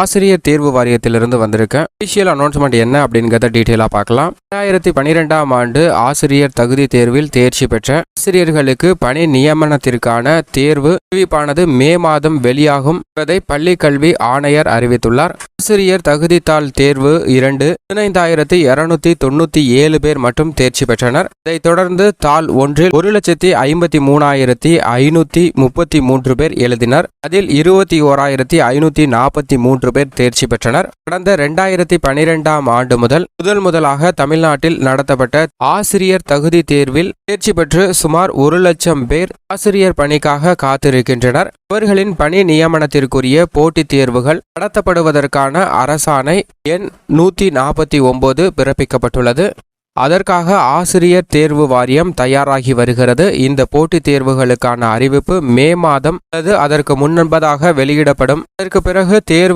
ஆசிரியர் தேர்வு வாரியத்திலிருந்து வந்திருக்க அபிஷியல் அனௌன்ஸ்மெண்ட் என்ன அப்படிங்கிறத டீட்டெயிலாக பார்க்கலாம். 2012ஆம் ஆண்டு ஆசிரியர் தகுதி தேர்வில் தேர்ச்சி பெற்ற ஆசிரியர்களுக்கு பணி நியமனத்திற்கான தேர்வு அறிவிப்பானது மே மாதம் வெளியாகும் என்பதை பள்ளி கல்வி ஆணையர் அறிவித்துள்ளார். ஆசிரியர் தகுதித்தாள் தேர்வு 15,297 பேர் மட்டும் தேர்ச்சி பெற்றனர். இதைத் தொடர்ந்து தாள் 1 1,53,533 பேர் எழுதினர். அதில் 21,543 பேர் தேர்ச்சி பெற்றனர். கடந்த 2012ஆம் ஆண்டு முதலாக தமிழ்நாட்டில் நடத்தப்பட்ட ஆசிரியர் தகுதி தேர்வில் தேர்ச்சி பெற்று சுமார் 1 லட்சம் பேர் ஆசிரியர் பணிக்காக காத்திருக்கின்றனர். இவர்களின் பணி நியமனத்திற்குரிய போட்டித் தேர்வுகள் நடத்தப்படுவதற்கான அரசாணை எண் 149 பிறப்பிக்கப்பட்டுள்ளது. அதற்காக ஆசிரியர் தேர்வு வாரியம் தயாராகி வருகிறது. இந்த போட்டித் தேர்வுகளுக்கான அறிவிப்பு மே மாதம் அல்லது அதற்கு முன்பதாக வெளியிடப்படும். அதற்கு பிறகு தேர்வு